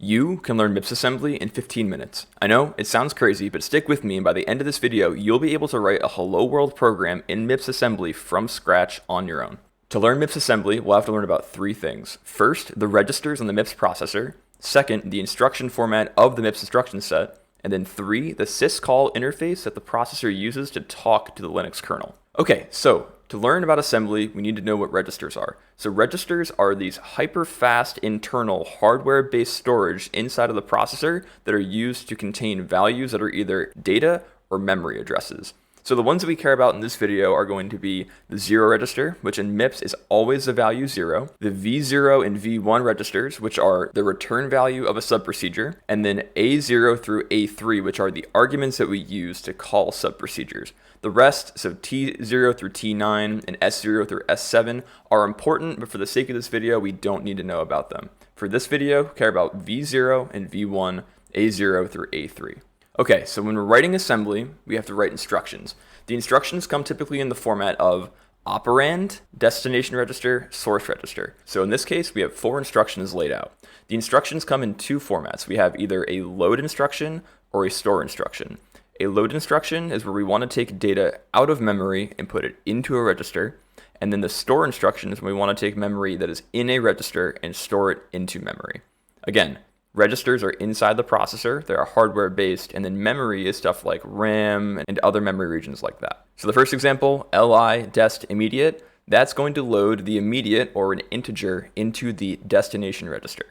You can learn MIPS assembly in 15 minutes. I know, it sounds crazy, but stick with me and by the end of this video, you'll be able to write a hello world program in MIPS assembly from scratch on your own. To learn MIPS assembly, we'll have to learn about three things. First, the registers on the MIPS processor. Second, the instruction format of the MIPS instruction set. And then three, the syscall interface that the processor uses to talk to the Linux kernel. Okay, so to learn about assembly, we need to know what registers are. So registers are these hyper-fast internal hardware-based storage inside of the processor that are used to contain values that are either data or memory addresses. So the ones that we care about in this video are going to be the 0 register, which in MIPS is always the value 0, the V0 and V1 registers, which are the return value of a subprocedure, and then A0 through A3, which are the arguments that we use to call subprocedures. The rest, so T0 through T9 and S0 through S7, are important, but for the sake of this video, we don't need to know about them. For this video, care about V0 and V1, A0 through A3. Okay, so when we're writing assembly, we have to write instructions. The instructions come typically in the format of operand, destination register, source register. So in this case, we have 4 instructions laid out. The instructions come in 2 formats. We have either a load instruction or a store instruction. A load instruction is where we want to take data out of memory and put it into a register. And then the store instruction is when we want to take memory that is in a register and store it into memory. Again, registers are inside the processor, they are hardware based, and then memory is stuff like RAM and other memory regions like that. So the first example, li dest immediate, that's going to load the immediate or an integer into the destination register.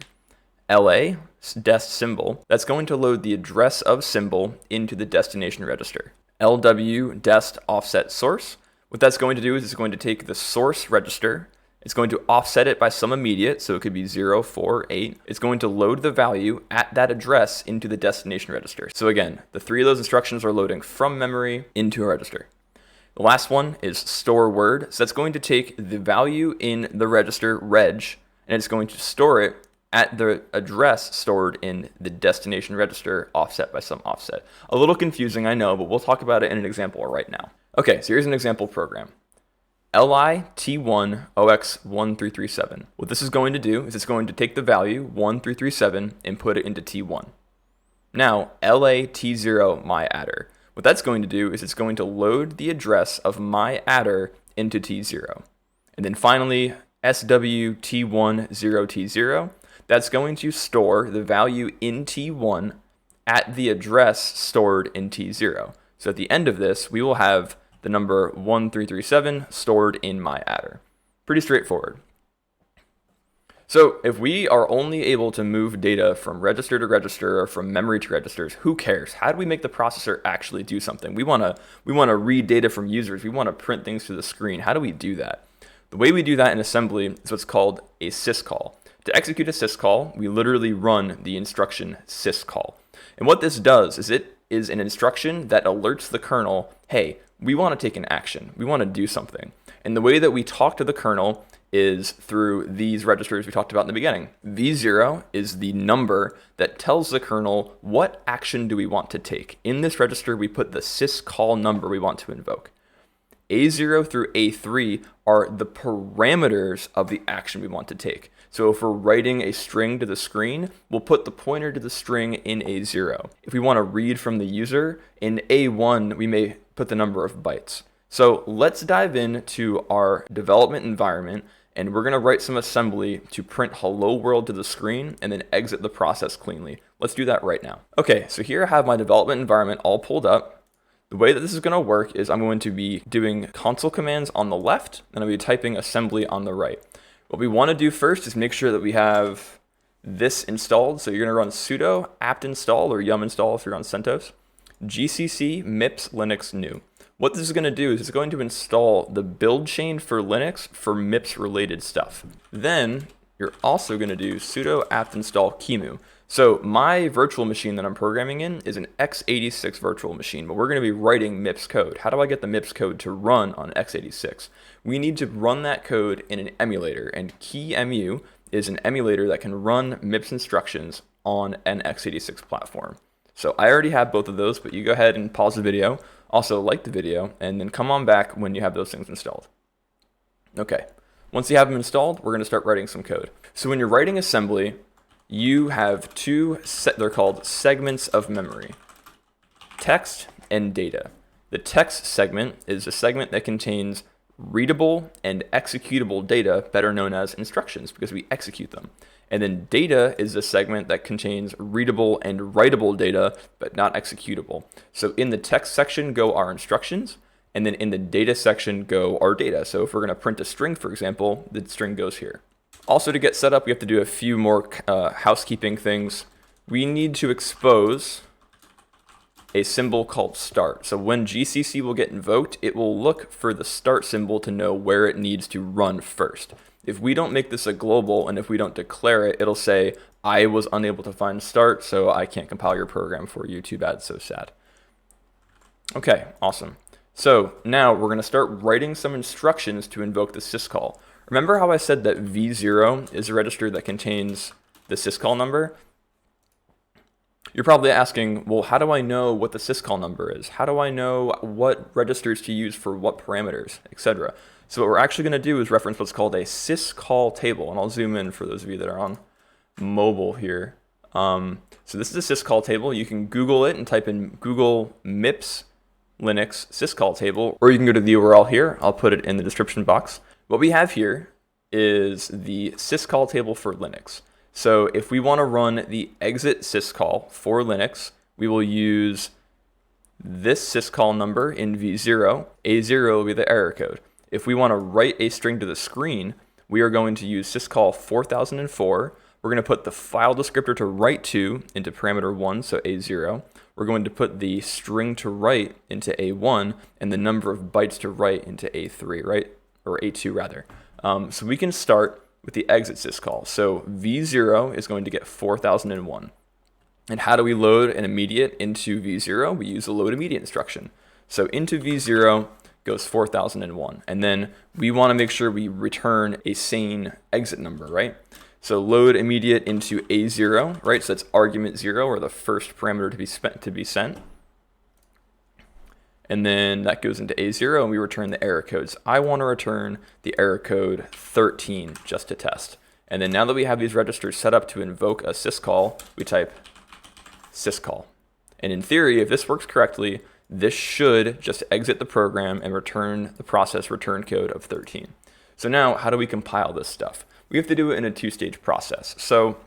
La dest symbol, that's going to load the address of symbol into the destination register. Lw dest offset source, what that's going to do is it's going to take the source register, it's going to offset it by some immediate, so it could be 0, 4, 8. It's going to load the value at that address into the destination register. So again, the 3 of those instructions are loading from memory into a register. The last one is store word. So that's going to take the value in the register reg, and it's going to store it at the address stored in the destination register, offset by some offset. A little confusing, I know, but we'll talk about it in an example right now. Okay, so here's an example program. li t1 ox1337. What this is going to do is it's going to take the value 1337 and put it into t1. Now, la t0 myadder. What that's going to do is it's going to load the address of myadder into t0. And then finally, sw t1 0t0. That's going to store the value in t1 at the address stored in t0. So at the end of this, we will have the number 1337 stored in myadder. Pretty straightforward. So if we are only able to move data from register to register or from memory to registers, who cares? How do we make the processor actually do something? We want to read data from users. We want to print things to the screen. How do we do that? The way we do that in assembly is what's called a syscall. To execute a syscall, we literally run the instruction syscall. And what this does is it is an instruction that alerts the kernel, hey, we want to take an action. We want to do something. And the way that we talk to the kernel is through these registers we talked about in the beginning. V0 is the number that tells the kernel what action do we want to take. In this register, we put the syscall number we want to invoke. A0 through A3 are the parameters of the action we want to take. So if we're writing a string to the screen, we'll put the pointer to the string in A0. If we want to read from the user, in A1, we may put the number of bytes. So let's dive into our development environment, and we're going to write some assembly to print hello world to the screen and then exit the process cleanly. Let's do that right now. Okay, so here I have my development environment all pulled up. The way that this is going to work is I'm going to be doing console commands on the left, and I'll be typing assembly on the right. What we want to do first is make sure that we have this installed. So you're going to run sudo apt install or yum install if you're on CentOS, gcc mips linux new. What this is going to do is it's going to install the build chain for Linux for MIPS related stuff. Then you're also going to do sudo apt install qemu. So my virtual machine that I'm programming in is an x86 virtual machine, but we're going to be writing MIPS code. How do I get the MIPS code to run on x86? We need to run that code in an emulator, and qemu is an emulator that can run MIPS instructions on an x86 platform. So I already have both of those, but you go ahead and pause the video, also like the video, and then come on back when you have those things installed. Okay, once you have them installed, we're going to start writing some code. So when you're writing assembly, you have they're called segments of memory, text and data. The text segment is a segment that contains readable and executable data, better known as instructions, because we execute them. And then data is a segment that contains readable and writable data, but not executable. So in the text section go our instructions, and then in the data section go our data. So if we're going to print a string, for example, the string goes here. Also, to get set up, we have to do a few more housekeeping things. We need to expose a symbol called start. So when GCC will get invoked, it will look for the start symbol to know where it needs to run first. If we don't make this a global, and if we don't declare it, it'll say, I was unable to find start, so I can't compile your program for you. Too bad, so sad. Okay, awesome. So now we're going to start writing some instructions to invoke the syscall. Remember how I said that V0 is a register that contains the syscall number? You're probably asking, well, how do I know what the syscall number is? How do I know what registers to use for what parameters, etc.? So what we're actually going to do is reference what's called a syscall table. And I'll zoom in for those of you that are on mobile here. So this is a syscall table. You can Google it and type in Google MIPS Linux syscall table, or you can go to the URL here. I'll put it in the description box. What we have here is the syscall table for Linux. So if we want to run the exit syscall for Linux, we will use this syscall number in V0. A0 will be the error code. If we want to write a string to the screen, we are going to use syscall 4004. We're going to put the file descriptor to write to into parameter 1, so A0. We're going to put the string to write into A1 and the number of bytes to write into A3, right? Or A2 rather. So we can start with the exit syscall. So V0 is going to get 4001. And how do we load an immediate into V0? We use the load immediate instruction. So into V0 goes 4001. And then we want to make sure we return a sane exit number, right? So load immediate into A0, right? So that's argument 0, or the first parameter to be sent. And then that goes into A0 and we return the error codes. I want to return the error code 13 just to test. And then now that we have these registers set up to invoke a syscall, we type syscall. And in theory, if this works correctly, this should just exit the program and return the process return code of 13. So now how do we compile this stuff? We have to do it in a two-stage process. So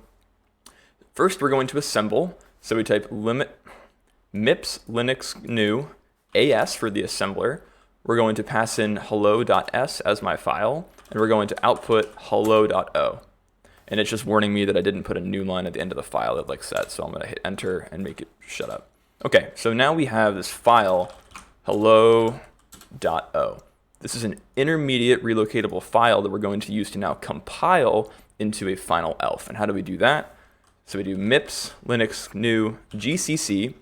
first we're going to assemble. So we type MIPS Linux new AS for the assembler. We're going to pass in hello.s as my file, and we're going to output hello.o. And it's just warning me that I didn't put a new line at the end of the file that like set, so I'm going to hit enter and make it shut up. Okay, so now we have this file hello.o. This is an intermediate relocatable file that we're going to use to now compile into a final elf. And how do we do that? So we do MIPS Linux new GCC.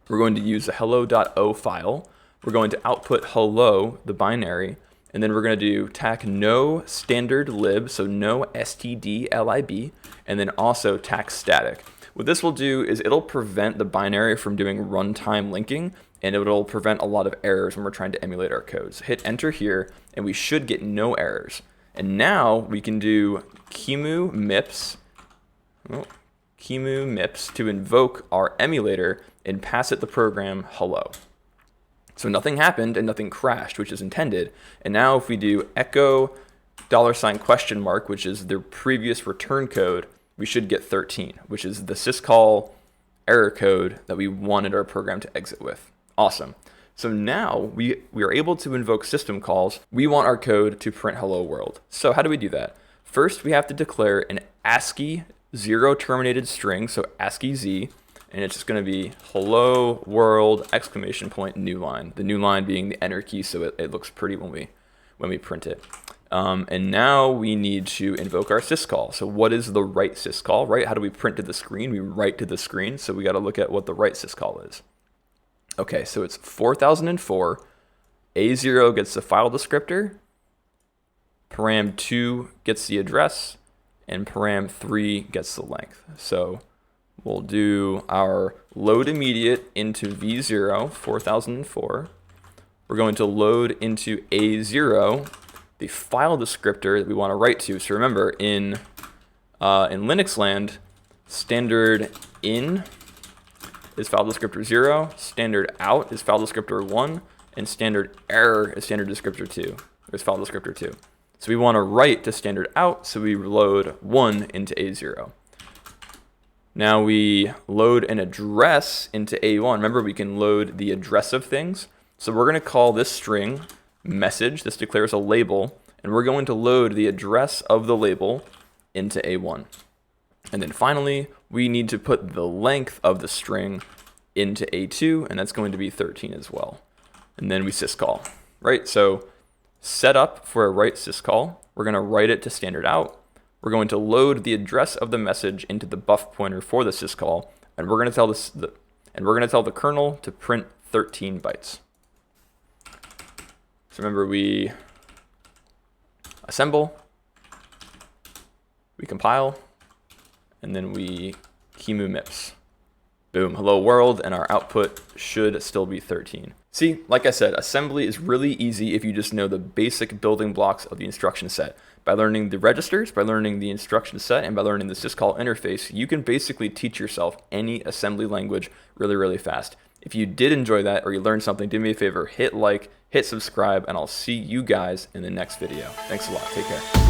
We're going to use the hello.o file. We're going to output hello, the binary, and then we're going to do tac no standard lib, so no stdlib, and then also tac static. What this will do is it'll prevent the binary from doing runtime linking, and it'll prevent a lot of errors when we're trying to emulate our code. So hit enter here, and we should get no errors. And now we can do qemu MIPS to invoke our emulator and pass it the program hello. So nothing happened and nothing crashed, which is intended. And now if we do echo $? Which is the previous return code, we should get 13, which is the syscall error code that we wanted our program to exit with. Awesome. So now we are able to invoke system calls. We want our code to print hello world. So how do we do that? First, we have to declare an ASCII 0 terminated string, so ASCII Z, and it's just going to be hello world exclamation point new line. The new line being the enter key, so it looks pretty when we print it. And now we need to invoke our syscall. So what is the write syscall, right? How do we print to the screen? We write to the screen, so we got to look at what the write syscall is. Okay, so it's 4004. A0 gets the file descriptor, param2 gets the address, and param3 gets the length. So we'll do our load immediate into V0, 4004. We're going to load into A0 the file descriptor that we want to write to. So remember, in Linux land, Standard in is file descriptor 0, standard out is file descriptor 1, and standard error is standard descriptor 2, or is file descriptor 2. So we want to write to standard out, so we load 1 into A0. Now we load an address into A1. Remember, we can load the address of things. So we're going to call this string message. This declares a label, and we're going to load the address of the label into A1. And then finally, we need to put the length of the string into A2, and that's going to be 13 as well. And then we syscall, right? So set up for a write syscall. We're going to write it to standard out. We're going to load the address of the message into the buff pointer for the syscall, and we're going to tell the kernel to print 13 bytes. So remember, we assemble, we compile, and then we qemu MIPS. Boom, hello world, and our output should still be 13. See, like I said, assembly is really easy if you just know the basic building blocks of the instruction set. By learning the registers, by learning the instruction set, and by learning the syscall interface, you can basically teach yourself any assembly language really, really fast. If you did enjoy that or you learned something, do me a favor, hit like, hit subscribe, and I'll see you guys in the next video. Thanks a lot. Take care.